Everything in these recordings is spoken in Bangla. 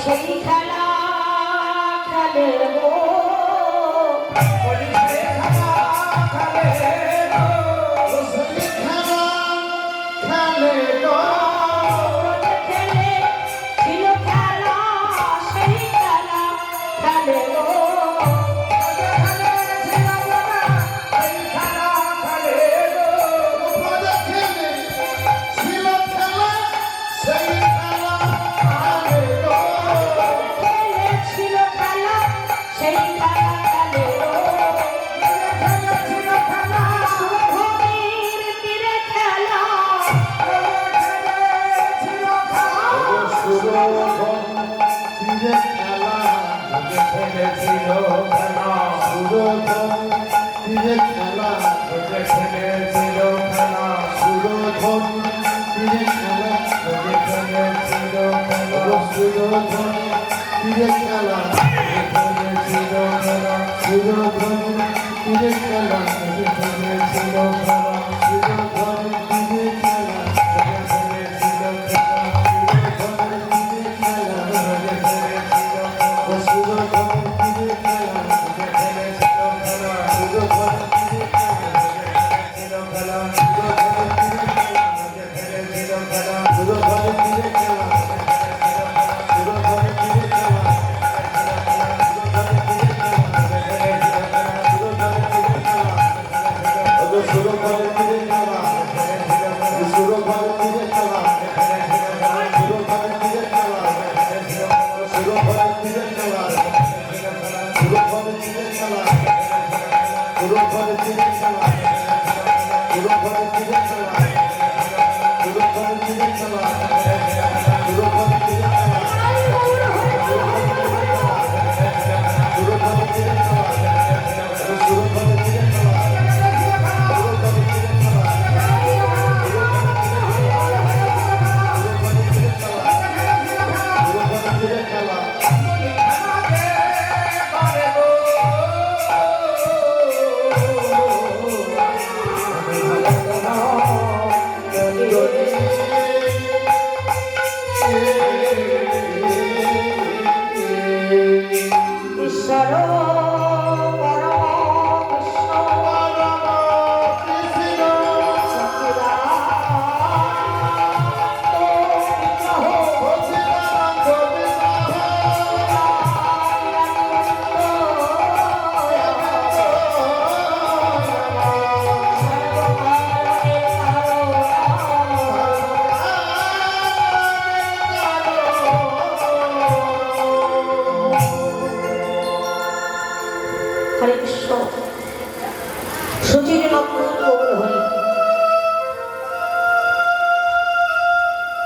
সেই খেলা খেলে গো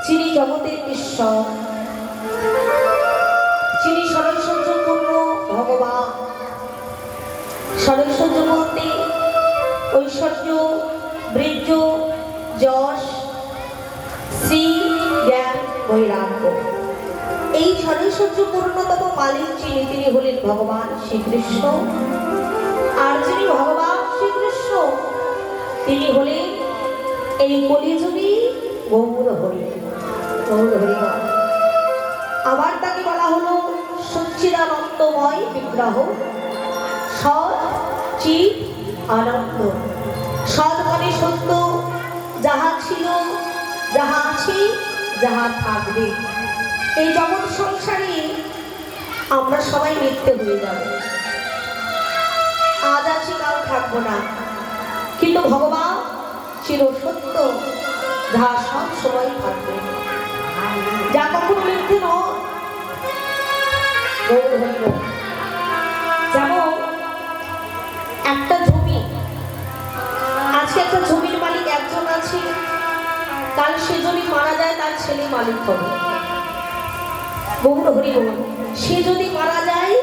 যিনি জগতের ঈশ্বর, যিনি ষড়ৈশ্বর্যপূর্ণ ভগবান। ষড়ৈশ্বর্য বলতে ঐশ্বর্য, বীর্য, যশ, শ্রী, জ্ঞান, বৈরাগ্য। এই ষড়ৈশ্বর্যপূর্ণতম মালিক যিনি, তিনি হলেন ভগবান শ্রীকৃষ্ণ। আর যিনি ভগবান শ্রীকৃষ্ণ, তিনি হলেন এই কলিযুগী গৌর হরি। গৌর হরিগণ। আবার তাকে বলা হলো সচ্চিদানন্দময় বিগ্রহ, সৎ চিৎ আনন্দ। সৎ মানে সত্য, যাহা ছিল, যাহা আছে, যাহা থাকবে। এই জগৎ সংসারে আমরা সবাই মিথ্যে হয়ে যাব, আজ আছি কাল থাকবো না, কিন্তু ভগবান চির সত্য, যাহা সব সময় থাকবে, যা কখনো মিথ্যে নয়। যেমন একটা জমি, আজকে একটা জমির মালিক একজন আছে, কাল সে যদি মারা যায় তার ছেলে মালিক হবে। গৌর হরি বল, সে যদি মারা যায়,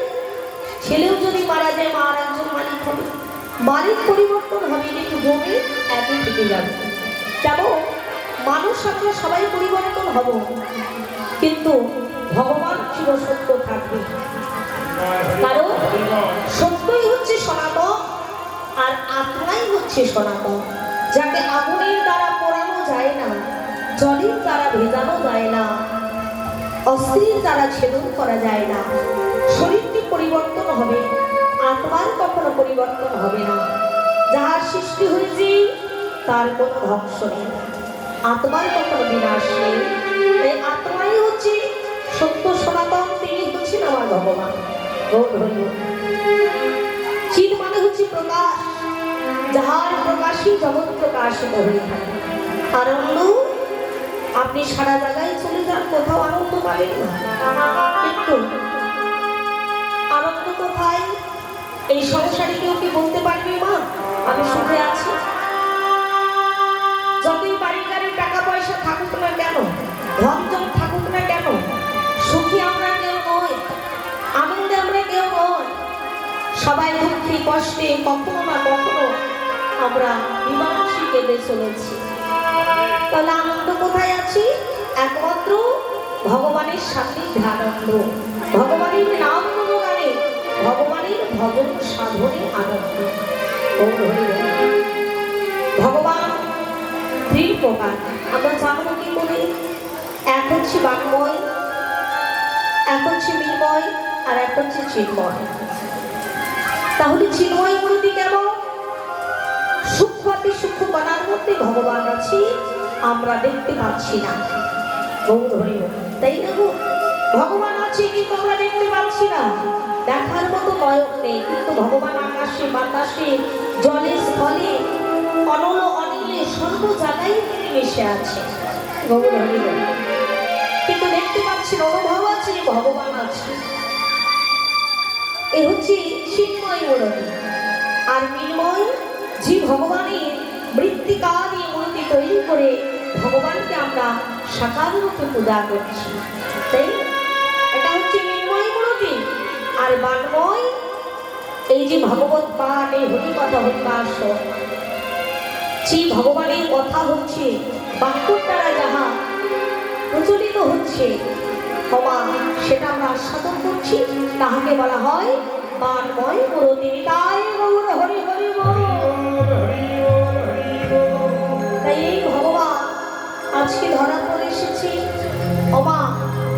ছেলেও যদি মারা যায়, মা আর একজন মালিক হবে। মালিক পরিবর্তন হবে কিন্তু জমি একই থেকে যাবে। যেমন মানুষ আমরা সবাই পরিবর্তন হব, কিন্তু ভগবান চির সত্য থাকবে। কারণ সত্যই হচ্ছে সনাতন, আর আত্মাই হচ্ছে সনাতন, যাকে আগুনের দ্বারা পোড়ানো যায় না, জলের দ্বারা ভেজানো যায় না। অস্ত্রের দ্বারা ছেদন করা যায় না। শরীরটি পরিবর্তন হবে, আত্মার কখনো পরিবর্তন হবে না। যাহার সৃষ্টি হয়েছে তার কোনো ধ্বংস নেই, আত্মার কখনো বিনাশ নেই। এই আত্মাই হচ্ছে সত্য সনাতন, তিনি হচ্ছেন আমার ভগবান। চিৎ মানে হচ্ছে প্রকাশ, যাহার প্রকাশই জগৎ প্রকাশিত হয়ে থাকে। আনন্দ, আপনি সারা জায়গায় চলে যান, কোথাও আনন্দ পাবেন না। কিন্তু আনন্দ কোথায়? এই সংসারে কেউ কি বলতে পারবে মা আমি সুখে আছি? যতই বাড়ি গাড়ি টাকা পয়সা থাকুক না কেন, ধন জন থাকুক না কেন, সুখী আমরা কেউ নই, আনন্দে আমরা কেউ নই। সবাই দুঃখে কষ্টে কখনো না কখনো আমরা বিমানসী কেঁদে চলেছি। তাহলে আনন্দ কোথায় আছি? একমাত্র ভগবানের সান্নিধ্যে আনন্দ, ভগবানের নাম গুণগানে, ভগবানের ভজন সাধনে আনন্দ। ভগবান তিন প্রকার, আমরা জানবো কি করে? এক হচ্ছে বাংময়, এক হচ্ছে মৃন্ময়, আর এক হচ্ছে চিন্ময়। তাহলে চিন্ময় মূর্তি কেমন? সূক্ষ্মাতি সূক্ষ্ম কণার মধ্যে ভগবান আছে, আমরা দেখতে পাচ্ছি না। তাই না গো? ভগবান আছে কিন্তু আমরা দেখতে পাচ্ছি না, দেখার মতো নয়ন নেই, কিন্তু ভগবান আকাশে বাতাসে জলে স্থলে অনল অনিলে সর্ব জায়গায় তিনি মিশে আছে। কিন্তু দেখতে পাচ্ছি, অনুভব আছে ভগবান আছে। এ হচ্ছে চিন্ময় মূর্তি। আর মৃন্ময়, যে ভগবানের মৃত্তিকা দিয়ে মূর্তি তৈরি করে ভগবানকে আমরা সাকার রূপে পূজা করছি, তাই এটা হচ্ছে মৃন্ময় মূর্তি। আর বাণময়, এই যে ভগবত পাঠ, এই হরি কথা হরিবাস, যে ভগবানের কথা হচ্ছে, বাক্যর দ্বারা যাহা প্রচলিত হচ্ছে ক্ষমা, সেটা আমরা আস্বাদন করছি, তাহাকে বলা হয় বাণময় মূর্তি। তাই গৌর হরি হরি বল। তাই এই ভগবান আজকে ধরা পড়ে এসেছে। অমা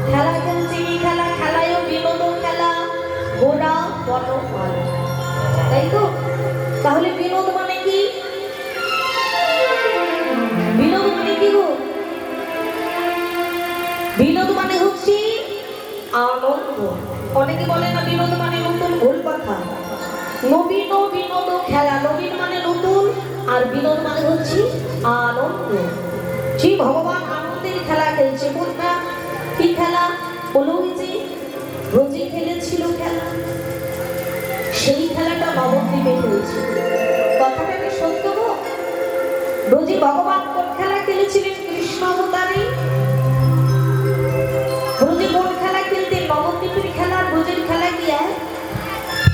খেলা খেলছে, এই খেলা খেলায় বিনোদন খেলা, ঘোড়া বনমাল, তাই তো? তাহলে বিনোদ মানে কি? বিনোদ মানে কি গো? বিনোদ মানে হচ্ছে আনন্দ। অনেকে বলে না বিনোদ মানে নতুন, ভুল কথা। নবীন বিনোদ খেলা, নবীন মানে নতুন, আর বিনোদ মানে হচ্ছে আনন্দ। যে ভগবান আনন্দের খেলা খেলছে, কোনটা কি খেলা? বলো যে রোজে খেলেছিল খেলা, সেই খেলাটা নবদ্বীপে হয়েছে। কথাটা কি সত্য গো? রোজে ভগবান কোন খেলা খেলেছিলেন? কৃষ্ণ অবতারে। রোজে কোন খেলা খেলতেন? নবদ্বীপের খেলা। রোজের খেলা কি এক?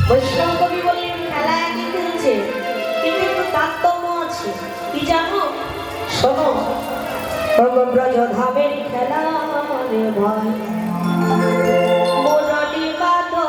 বৈষ্ণব কবি বলেন খেলা একই খেলছে, কিন্তু একটু তারতম্য আছে। কি জানো? শোনো, ব্রজ ধামের খেলা রে ভাই, মোরালি বাদো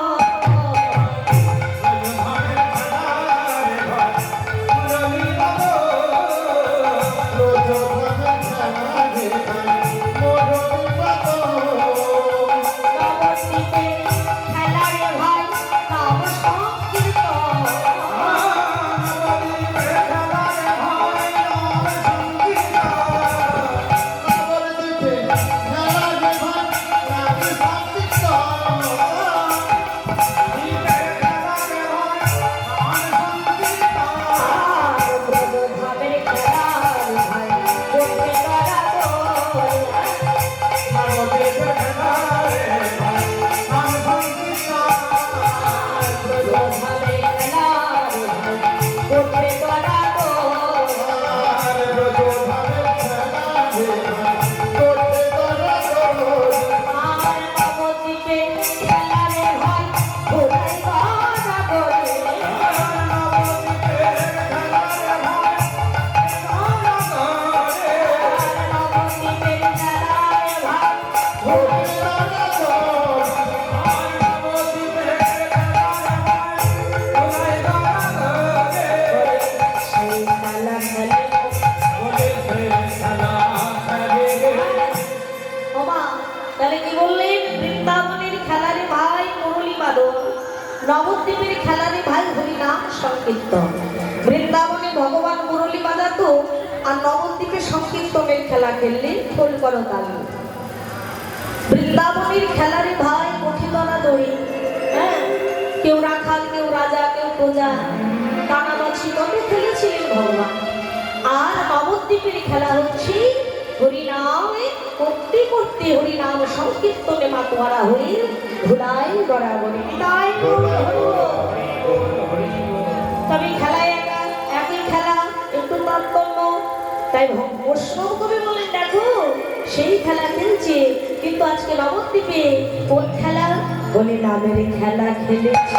তাহলে কি বললে? বললেন বৃন্দাবনের খেলারে ভাই মুরলী বাদন, নবদ্বীপের খেলারে ভাই হরিনাম সংকীর্তন। বৃন্দাবনে ভগবান মুরলী বাজাতো আর নবদ্বীপে সংকীর্তনের খেলা খেললেন খোল করো তালি। বৃন্দাবনের খেলারে ভাই কঠিতলা দড়ি, হ্যাঁ, কেউ রাখাল, কেউ রাজা, কেউ প্রজা, কানামাছি কত খেলেছিলেন ভগবান। আর নবদ্বীপের খেলা হচ্ছে হরিনামে করতে করতে হরিনাম সংকীর্তনে মাতোয়ারা হয়ে ধুলাই গড়াগড়ি। তবে খেলায় একই খেলা, একটু তারতম্য। তাই বৈষ্ণব কবি বলেন দেখো সেই খেলা খেলছে, কিন্তু আজকে নবদ্বীপে কোন খেলা বলে নামের খেলা খেলেছে।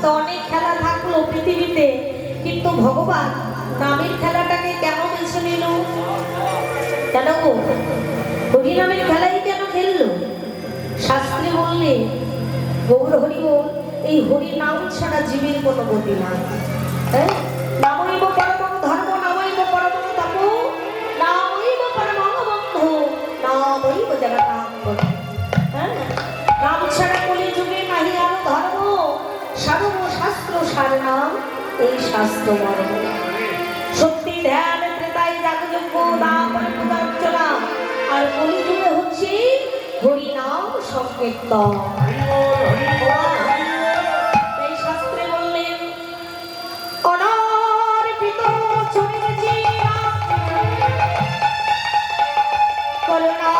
তো অনেক খেলা থাকলো পৃথিবীতে, কিন্তু ভগবান নামের খেলাটাকে কেন বেছে নিল? কেন গো হরিনামের খেলাই কেন খেললো? শাস্ত্রে বললে গৌর হরি বল, এই হরিনাম ছাড়া জীবের কোনো গতি নাই। হ্যাঁ, নামইব পরমং ধর্ম, নামইব পরমং তপ, নামইব পরমং বন্ধু, নামইব জগন্নাথ। হ্যাঁ, নাম ছাড়া কলি যুগে নাহি আর ধর্ম, সর্বশাস্ত্র সার নাম এই শাস্ত্র মর্ম। শক্তি ধ্যান ত্রেতাই যাগযজ্ঞ দান পূজার্চনা, আর কলিযুগে হচ্ছে হরিনাম সংকীর্তন। এই শাস্ত্রে বললেন অনার্পিত চরিতেছি করুণা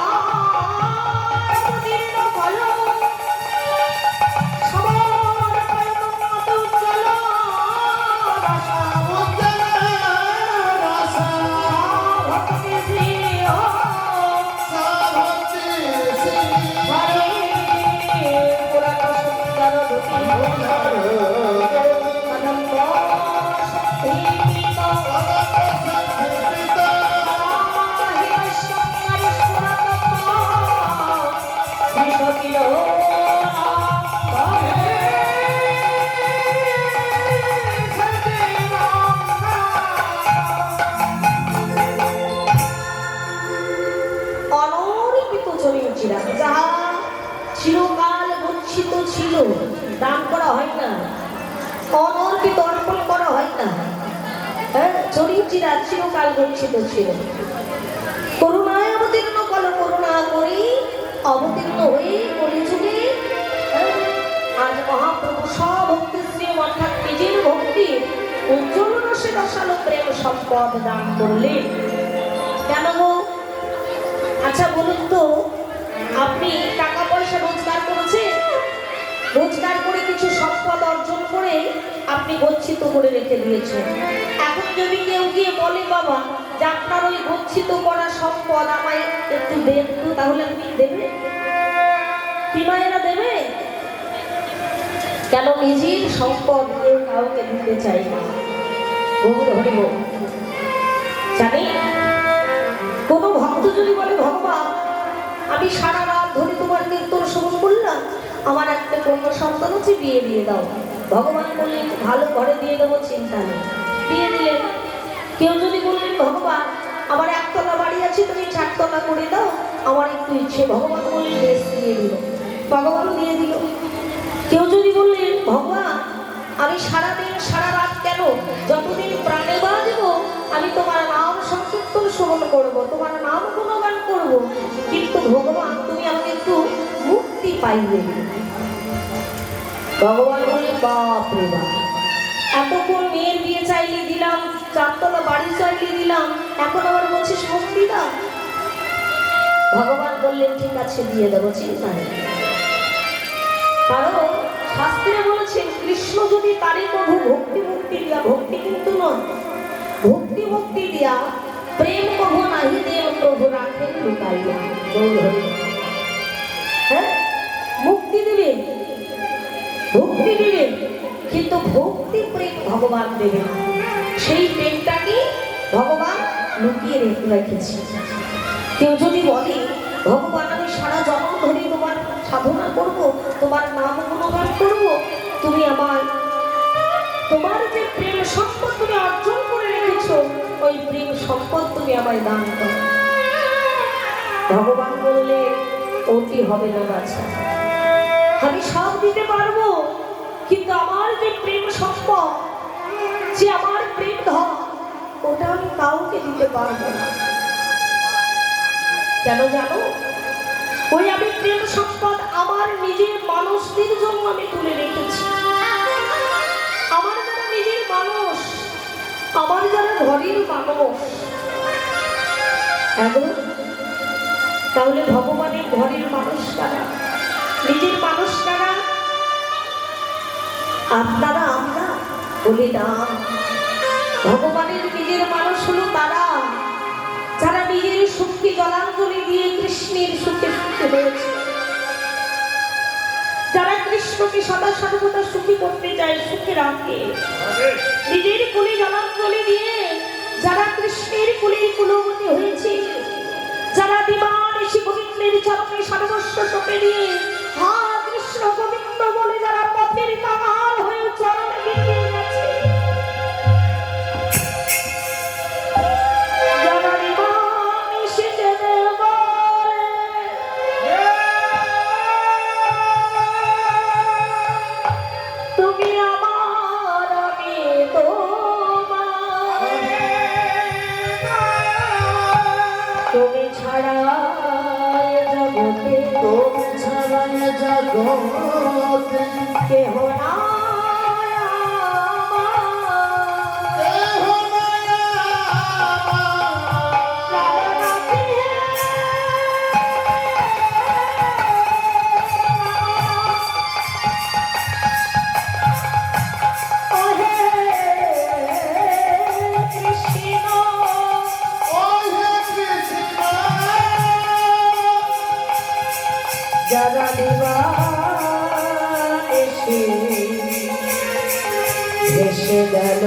চিরকাল গচ্ছিত ছিল, দান করা হয় না, অনর্পিত অর্পণ করা হয় না। হ্যাঁ, চরিচিরা চিরকাল গচ্ছিত ছিল। করুণায় অবতীর্ণ করো, করুণা করি অবতীর্ণ হয়ে কলিযুগে আজ মহাপ্রভু সভক্তি শ্রী অর্থাৎ নিজের ভক্তি উজ্জ্বল রসে রসালো প্রেম সম্পদ দান করলেন। কেন গো? আচ্ছা বলুন তো, আপনি টাকা পয়সা রোজগার করেছেন, রোজগার করে কিছু সম্পদ অর্জন করে আপনি গচ্ছিত করে রেখে দিয়েছেন। এখন যদি কেউ গিয়ে বলে বাবা যে আপনার ওই গচ্ছিত করা সম্পদ আমায় একটু দেন তো, তাহলে আপনি দেবে? কি মায়েরা দেবে? কেন? নিজের সম্পদ কেউ কাউকে দিতে চাই না। গৌর হরি বল। জানি কোনো ভক্ত যদি বলে ভগবান আমি সারা রাত ধরে তোমার কীর্তন শ্রবণ করলাম, আমার একটা কন্যা সন্তান হচ্ছে, বিয়ে দিয়ে দাও। ভগবান বললেন ভালো ঘরে দিয়ে দেবো, চিন্তা নেই, দিয়ে দিলেন। কেউ যদি বললেন ভগবান আমার একতলা বাড়ি আছে, তুমি 4 তলা করে দাও, আমার একটু ইচ্ছে, ভগবান বললেন বেশ, দিয়ে দিল, ভগবান দিয়ে দিল। কেউ যদি বললেন ভগবান আমি সারাদিন সারা রাত কেন, যতদিন প্রাণে বাঁচব আমি তোমার নাম সংকীর্তন শ্রবণ করবো, তোমার নাম গুণগান করবো, কিন্তু ভগবান তুমি আমাকে একটু মুক্তি পাইবে। ভগবান বলে বাপ রে বাপ, এতক্ষণ মেয়ের বিয়ে চাইলে দিলাম, 4 তলা বাড়ি চাইলে দিলাম, এখন আবার বলছিস মুক্তি দাও। ভগবান বললেন ঠিক আছে দিয়ে দেবো, চিন্তা নেই। কারণ শাস্ত্রে বলেছেন কৃষ্ণ যদি তারই প্রভু ভক্তি মুক্তি দিয়া, ভক্তি কিন্তু নয়, ভক্তি মুক্তি দিয়া প্রেম কভু নাহি দেব প্রভু রাখেন লুকাইয়া। হ্যাঁ, মুক্তি দিবে, ভক্তি দিবে, কিন্তু ভক্তি প্রেম ভগবান দেবে না। সেই প্রেমটাকে ভগবান লুকিয়ে রেখেছে। কেউ যদি বলে ভগবান আমি সারা জন্ম ধরে তোমার সাধনা করব, তোমার নাম গুণগান করব, তুমি আমার তোমার যে প্রেম সম্পদ তুমি অর্জন করে রেখেছ, ওই প্রেম সম্পদ তুমি আমায় দান করো। ভগবান বললে ওটি হবে না বাছা, আমি সব দিতে পারবো, কিন্তু আমার যে প্রেম সম্পদ, যে আমার প্রেম ধন, ওটা আমি কাউকে দিতে পারবো না। কেন জানো? ওই আমি প্রেম সম্পদ আমার নিজের মানুষদের জন্য আমি তুলে রেখেছি। আমার যারা নিজের মানুষ, আমার যারা ঘরের মানুষ, তাহলে ভগবানের ঘরের মানুষ কারা, নিজের মানুষ কারা? আপনারা, আমরা বলি না। ভগবানের নিজের মানুষ হলো তারা যারা নিজের সুখকে জলাঞ্জলি দিয়ে কৃষ্ণের সুখে সুখী হয়েছে, যারা কৃষ্ণকে সদা সর্বদা সুখী করতে চায়, সুখে রাখে, নিজের কুলে জলাঞ্জলি দিয়ে যারা কৃষ্ণের কুলে কুলবতী হয়েছে, যারা দিবানিশি গোবিন্দের চরণে সর্বস্ব সঁপে দিয়ে হা কৃষ্ণ গোবিন্দ বলে যারা পথের কাঙাল হয়ে চরণে বেরিয়ে গেছে, যারা এসে ভেসে গেল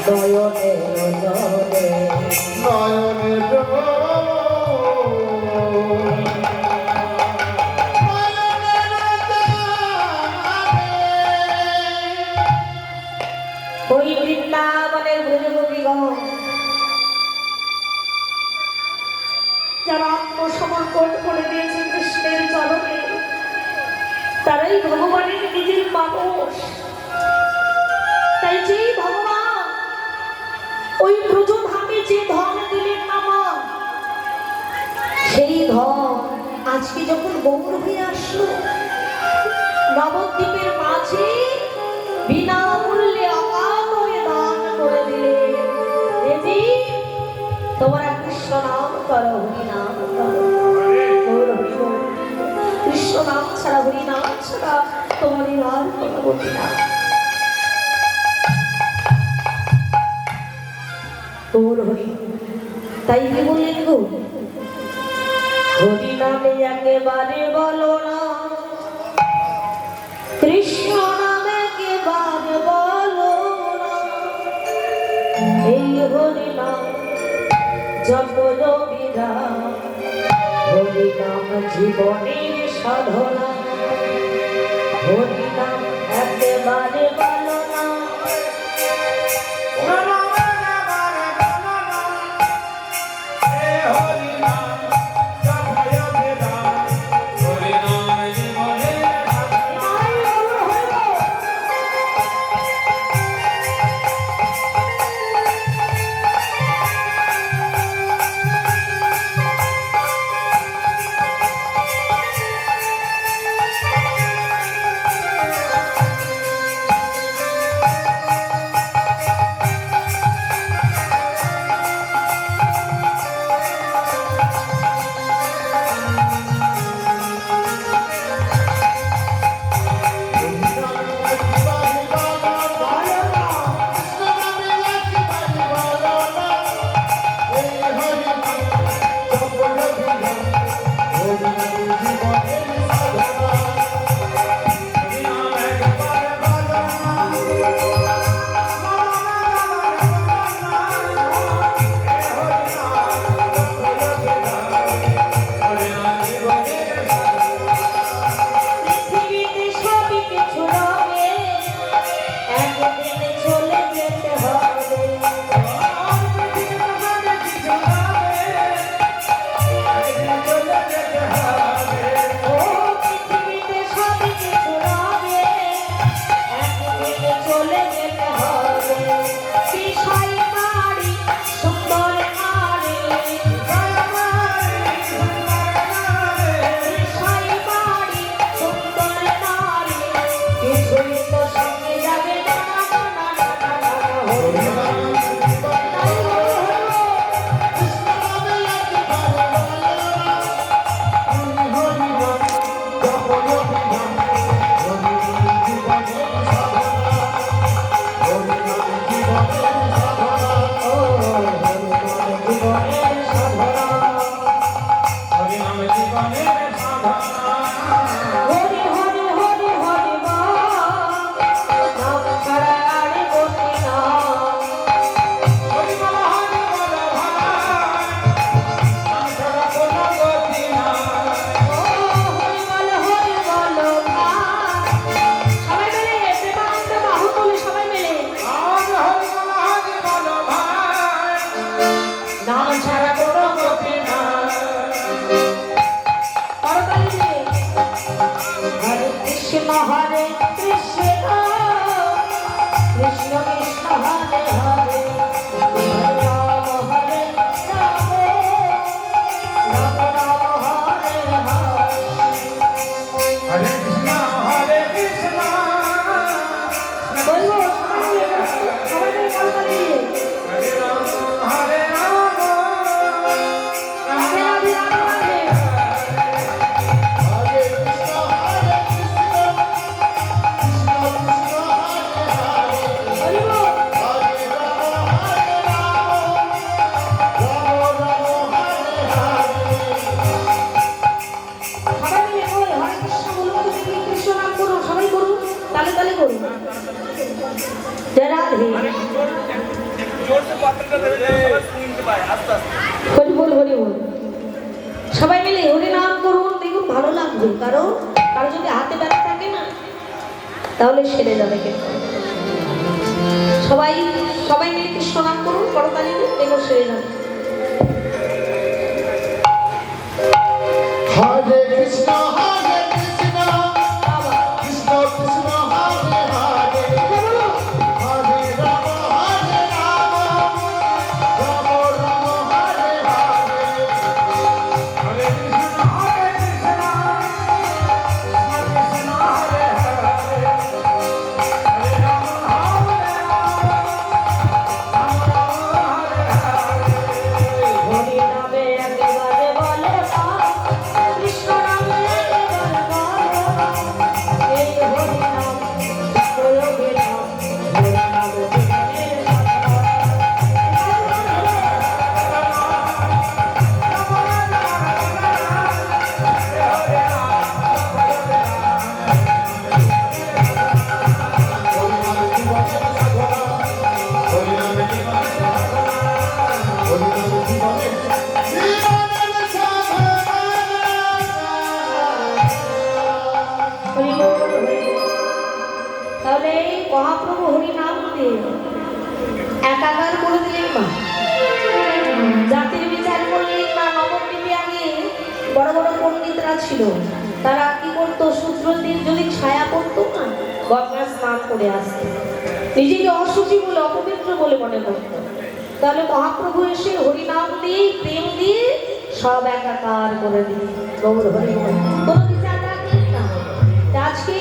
নয়নের জলে, নয়নের ওই বৃন্দাবনের ব্রজগোপীগণ যারা আত্মসমর্পণ করে দিয়েছে কৃষ্ণের চরণে, তারাই ভগবানের নিজের মানুষ। তাই যেই ভগবান ওই ব্রজধামে যে ধন দিলেন আমার, সেই ধন আজকে যখন গৌর হয়ে আসলো, নবদ্বীপের মাঝে বিনামূল্যে অকাল হয়ে দান করে দিলেন। দেবী তোমরা কৃষ্ণ নাম করো, হরি নাম করো, কৃষ্ণ নাম ছাড়া, হরি নাম ছাড়া তোমাদের আর কোনো গতি না। তাই কি বললেন গো, হরি নামে একেবারে বলো না, কৃষ্ণ নামে একেবারে বলো না, এই হরি নাম জপ রবিরা, হরি নাম জীবনের সাধনা, হরি নাম একেবারে বলো না। সবাই মিলে হরি নাম করুন, দেখুন ভালো লাগবে। কারণ কারো যদি হাতে ব্যথা থাকে না তাহলে সেরে যাবে। কিন্তু সবাই সবাই মিলে কৃষ্ণ নাম করুন, করতালি দেখো সেরে যাবে। হরে কৃষ্ণ হরে কৃষ্ণ কৃষ্ণ কৃষ্ণ হরে হরে হরে রাম হরে রাম রাম রাম হরে হরে হরে কৃষ্ণ হরে কৃষ্ণ কৃষ্ণ হরে হরে হরে রাম হরে রাম রাম রাম হরে হরে হরি নামে একেবারে বলে কৃষ্ণ নামে একেবারে বলো, এই হরি নাম প্রয়োগে নাম হরি নাম জীবনের হরি বল, হরি বল। তাহলে এই মহাপ্রভু হরি নাম দিয়ে একাকার করে দিলেন মা, জাতির বিচার করলেন না। নবদ্বীপে আগে বড় বড় পণ্ডিতরা ছিল, তারা কি করতো, সূত্রদের যদি ছায়া পড়তো না গঙ্গা স্নান করে আসতো, নিজেকে অশুচি বলে অপবিত্র বলে মনে করতো। তাহলে মহাপ্রভু এসে হরিনাম দিয়ে প্রেম দিয়ে সব একাকার করে দিলেন। গৌর হরি বল, কোনো বিচার রাখলেন না। আজকে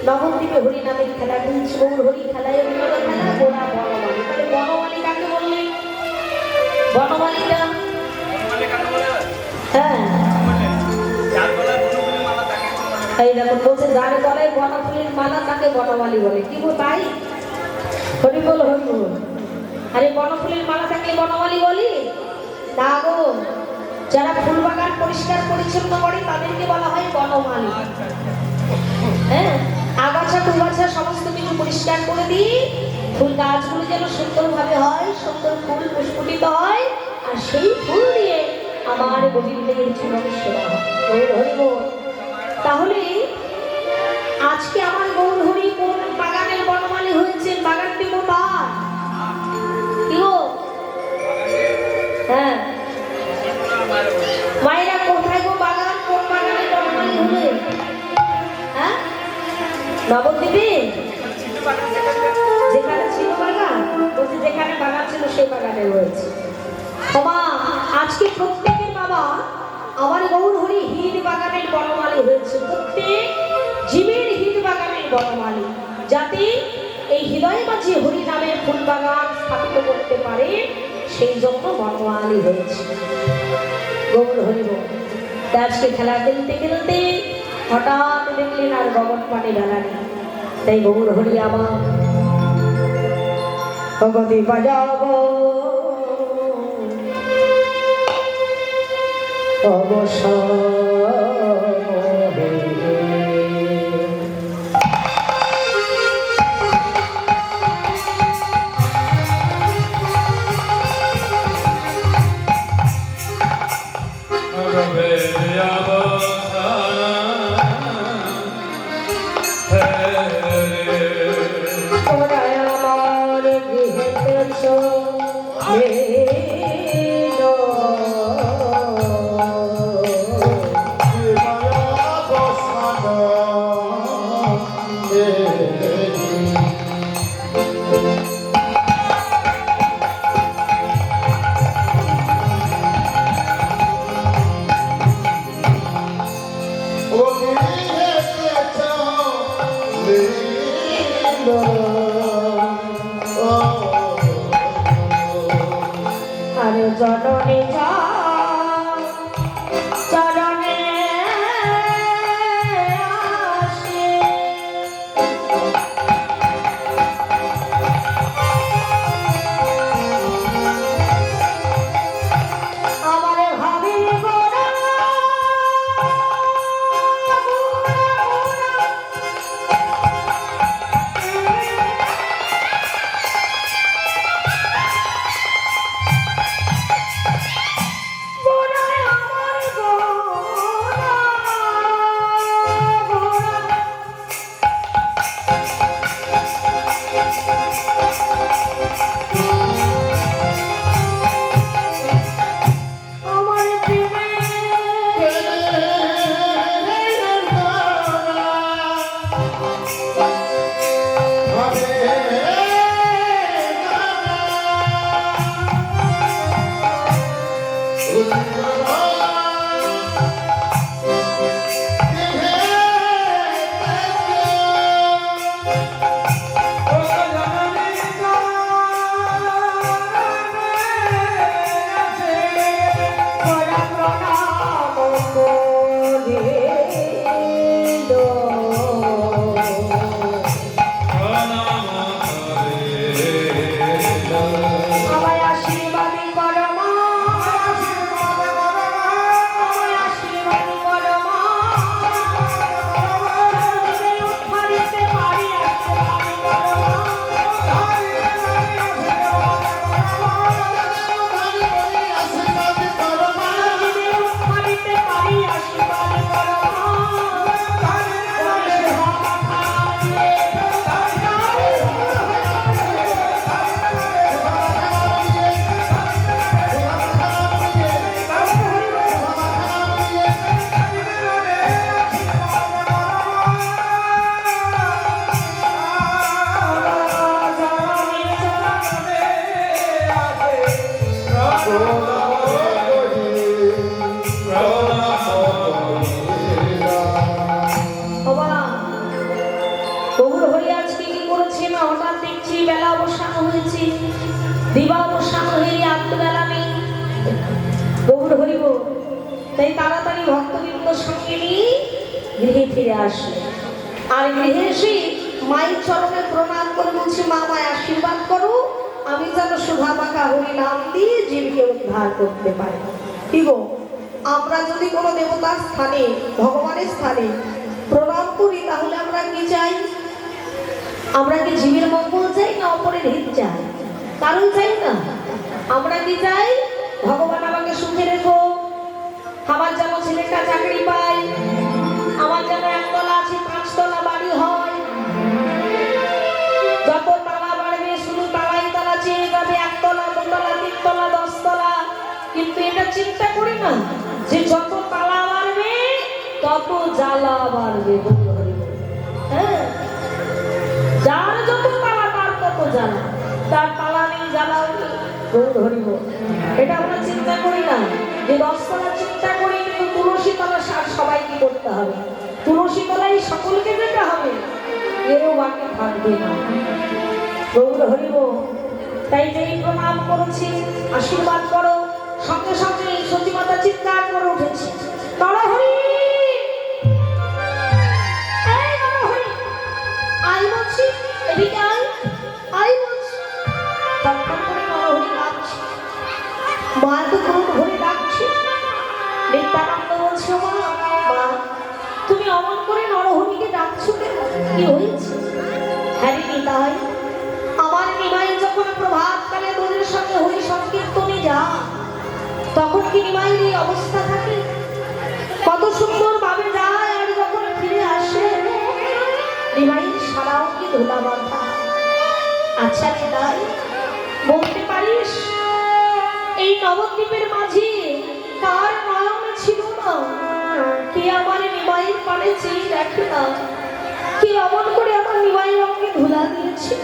নবদ্বীপে হরিনামের খেলা চলছে, গৌর হরি খেলায় খেলা গোড়া বনমালী। তাহলে বনমালী কাকে বললেন? বনমালীটা হ্যাঁ এই দেখুন বলছে, যার গলায় বনফুলের মালা তাকে বনমালী বলে। কি গো তাই? হরি বল, হরি বল। আরে বনফুলের মালা থাকলে বনমালী বলি না গো, যারা ফুল বাগান পরিষ্কার পরিচ্ছন্ন করে তাদেরকে বলা হয় বনমালী। হ্যাঁ, আগাছা কুয়াছা সমস্ত কিছু পরিষ্কার করে দিই, ফুল গাছগুলো যেন সুন্দরভাবে হয়, সুন্দর ফুল পুষ্পিত হয়, আর সেই ফুল দিয়ে আমার গোবিন্দের চরণ সেবা হয়। গৌর হরি বল। তাহলে আজকে আমার গৌর হরি কোন বাগানের বনমালী হয়েছে? বাগানটি কোথায়? কি গো? হ্যাঁ, মায়েরা কোথায় গো বাগান? কোন বাগানের বনমালী হবে? হ্যাঁ, নবদ্বীপে যেখানে ছিল বাগান, বলছি যেখানে বাগান ছিল সেই বাগানে রয়েছে। বাবা আজকে প্রত্যেকের বাবা আমার গৌর হরি হৃদ বাগানের বনমালী হয়েছে। প্রত্যেক জীবের হৃদ বাগানের বনমালী, যাতে এই হৃদয় মাঝে হরি নামের ফুল বাগান স্থাপিত করতে পারে, সেই জন্য বনমালী হয়েছে। গৌর হরি বল। আজকে খেলা খেলতে খেলতে হঠাৎ দেখলেন আর গগন পানে বেলা নেই, তাই গৌর হরি আবার ভগবতী বাজাবো অবসর সঙ্গে নিয়ে গৃহে ফিরে আসলে। আর গৃহে এসে মায়ের চরণে প্রণাম করে বলছি, মা আমায় আশীর্বাদ করো, আমি যেন সুধা মাখা হরি নাম দিয়ে জীবকে উদ্ধার করতে পারি। কি গো, আমরা যদি কোনো দেবতার স্থানে, ভগবানের স্থানে প্রণাম করি, তাহলে আমরা কি চাই? আমরা কি জীবের মঙ্গল চাই না অপরের হিত চাই? কারণ চাই না। আমরা কি চাই? ভগবান আমাকে সুখে রেখো, আমার যেন ছেলেটা চাকরি পায়, আমার যেন একতলা আছে 5 তলা বাড়ি হয়, যত তালা বাড়বে শুধু তালাই তালা চেয়ে যাবে, 1 তলা 2 তলা 3 তলা 10 তলা। কিন্তু এটা চিন্তা করি না যে যত তালা বাড়বে তত জ্বালা বাড়বে। হ্যাঁ, যার যত তালা তার তত জ্বালা, তার তালা নেই জ্বালাও নেই। ধরিব এটা আমরা চিন্তা করি না যে 10 তলা চিন্তা করি, কিন্তু তুলসী তলা সার সবাইকে করতে হবে, তুলসী তলাই সকলকে যেতে হবে, এরও বাকি থাকবে না। গৌর হরিব। তাই যেই প্রণাম করেছি, আশীর্বাদ করো, সঙ্গে সঙ্গে সতীমাতা চিৎকার করে উঠেছে, নরহরি এই নরহরি আই বলছি, এদিকে আই, আই বলছি। তখন করে নরহরি ডাকছে, মা তো ক্রোধ ভরে ডাকছে। নিত্যানন্দ বলছে, মা মা তুমি অমন করে নরহরিকে ডাকছো কেন? কি হয়েছে? হ্যাঁ নিতাই, আমার নিমাই যখন প্রভাতকালে তোদের সঙ্গে হরি সংকীর্তনে যা, তখন কি নিমাইয়ের এই অবস্থা থাকে? কত সুন্দর ভাবে যায়, আর যখন ফিরে আসে নিমাইয়ের সারাও কি ধুলা বাঁধা। আচ্ছা নিতাই, বলতে পারিস এই নবদ্বীপের মাঝে কার নয়ন ছিল না? কে আমার নিমাইয়ের পানে চেয়ে দেখে না? কি অমন করে আমার নিমাইয়ের রঙে ধুলা দিয়েছে?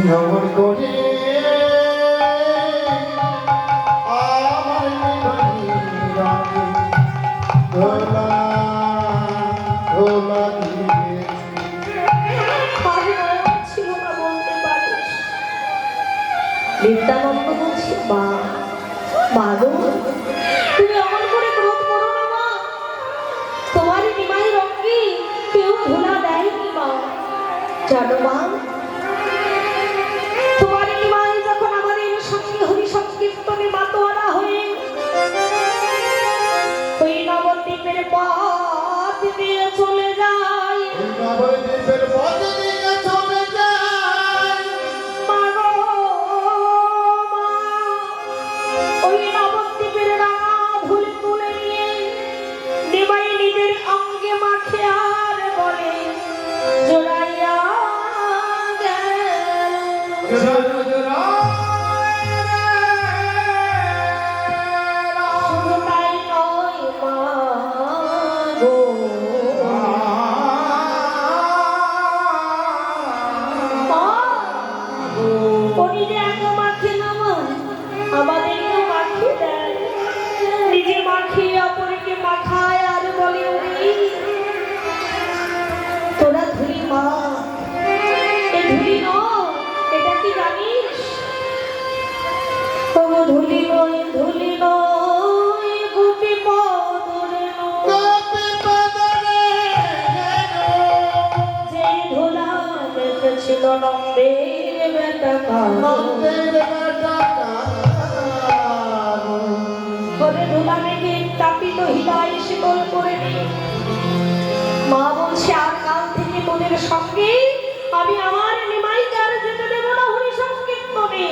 নমন করে আমার নিবানি ধোলা ধোলা দিয়েছি। কার নয়ন ছিল না বলতে পারিস? নিত্যানন্দ বলছি, মা মা গো, তুমি অমন করে ক্রোধ করো না মা, তোমার নিমাইয়ের রঙে কেউ ধুলা দেয়নি মা। জানো মা, তোমার নিমাই যখন আমাদের সঙ্গে হরি সংকীর্তনে মাতোয়ারা হয়ে ওই নবদ্বীপের পথ দিয়ে চলে যায়, নবদ্বীপের পথ দিয়ে চলে যায়, মা গো মা, ওই নবদ্বীপের রাঙা ধুল তুলে নিয়ে নিমাই নিজের অঙ্গে মাখে আর বলে, জোড়াইয়া গেল। শুধু তাই নয় মা গো, মা উনি যে এত মাখে না মা, আমাদেরকেও মাখিয়ে দেয়, নিজে মাখিয়ে অপরকে মাখায় আর বলে, ওরে তোরা ধুলি মা, এ ধুলি নয়, এটা কি জানিস? তবু ধুলি নয়, ধুলি নয়, গোপী পদরে নয়, গোপী পদরে যে ধুলা মেখেছিল নন্দের বেটা কালো, নন্দের বেটা কালো। বলে ধুলা মেঘে তাপিত হৃদয় শীতল করে নি। মা বলছে, আর কাল থেকে তোদের সঙ্গে আমি আমার নিমাইকে আর যেতে দেব না হরি সংকীর্তনে,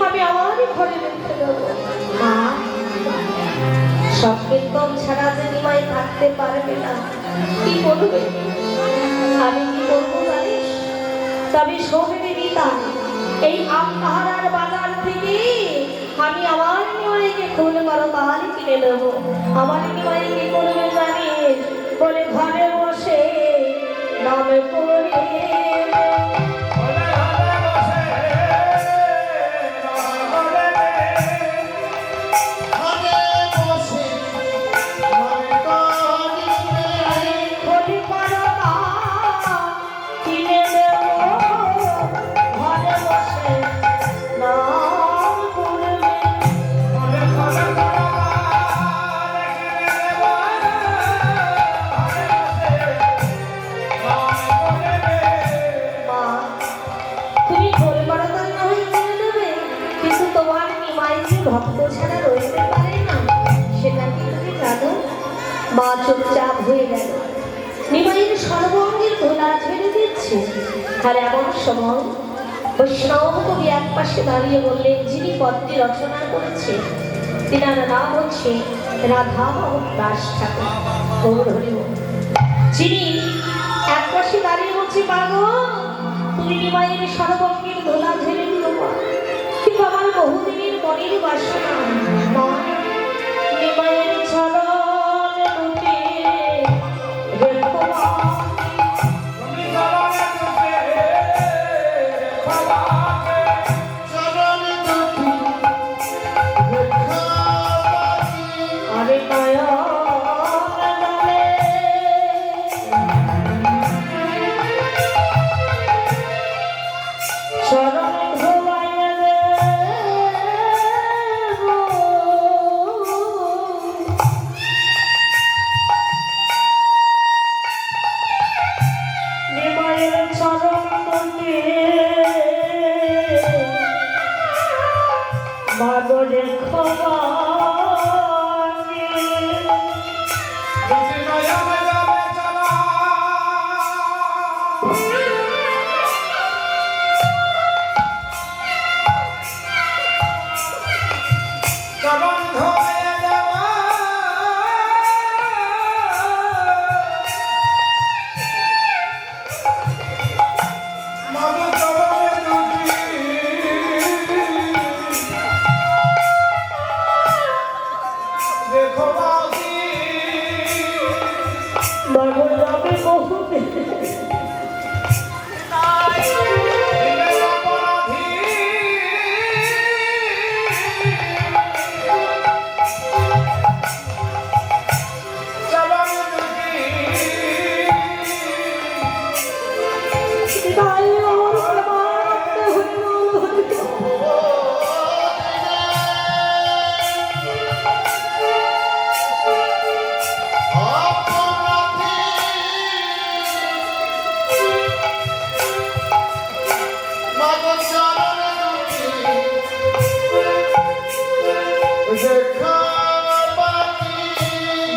আমি আমারই ঘরে রেখে দেব। মা, সংকীর্তন ছাড়া যে নিমাই থাকতে পারবে না, কি করবে? আমি কি করবো জানিস? তবে শোভনে নিতাম, এই আমতাহারার বাজার থেকে আমি আমার নিমাইকে খুলে বড় তাল কিনে নেবো। আমার নিমাই কি করবে জানিস? বলে ঘরে বসে নামে পড়ে, হরি পরতা কিনে দেবো, ঘরে বসে নাম করবে। মা চুপচাপ হয়ে গেল। নিমাইয়ের সর্বাঙ্গের ধোলা ঝেড়ে দিচ্ছে। আর এমন সময় বৈষ্ণব কবি এক পাশে দাঁড়িয়ে বললেন, যিনি পদ্মটি রচনা করেছে তিনার নাম হচ্ছে রাধা দাস ঠাকুর। গৌর হরি বল। যিনি এক পাশে দাঁড়িয়ে বলছে, পাগল তুমি নিমাইয়ের সর্বাঙ্গের ধোলা ঝেড়ে দিল মা, কিন্তু আমার বহুদিনের মনের বাসনা মা নিমাইয়ের চরণ দুটি রেখো মা। আরে নয়ন জলে চরণ ধোয়াইয়া দেবো। নিমাইয়ের চরণ দুটি মাগো রেখো মা।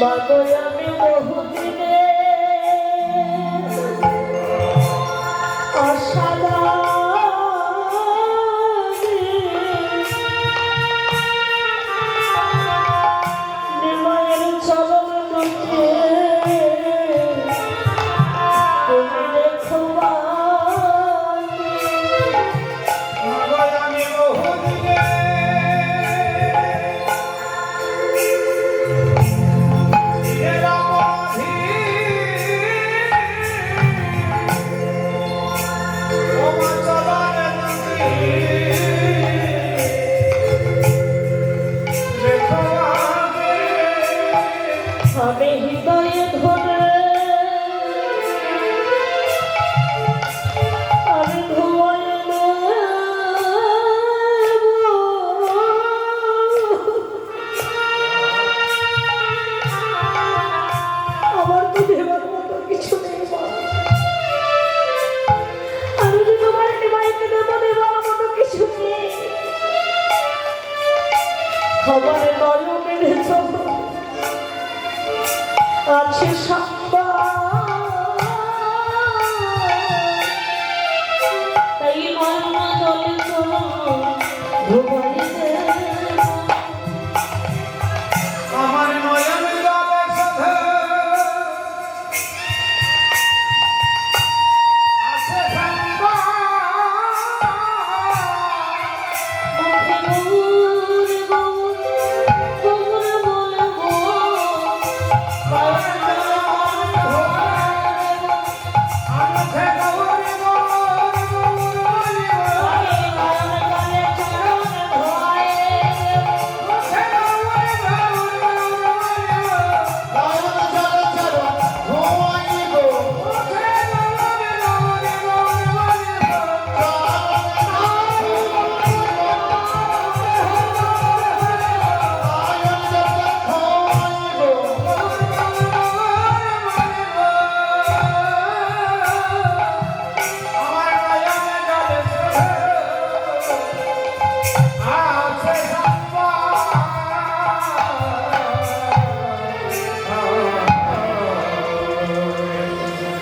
মাগো আমি বহুদিনে অসাধারী নিমাইয়ের চরণ দুটি তুমি রেখো মা। আমি হৃদয়ে ধরে আমি ধোয়াই আমার তো দেওয়ার মতো কিছু নেই মা। আমি যে তোমার নিমাইকে দেবো, দেওয়ার মতো কিছু নেই। খবরে নয় মেরেছ আছে তাই মর্ম জলে আমার নয়ন জলের সাথে আছে গৌর বলবো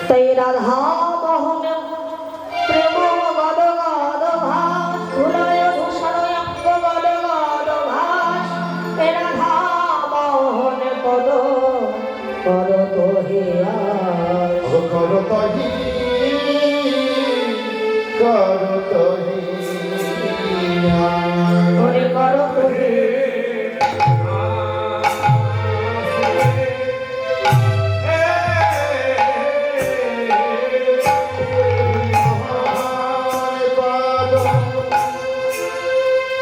তাই রাধা মোহন প্রেম গদ গদ ভাস ধুলয় ধূসর অঙ্গ গদ গদ ভাস এ রাধা মোহন পদ কর তো হে আস করতহি কর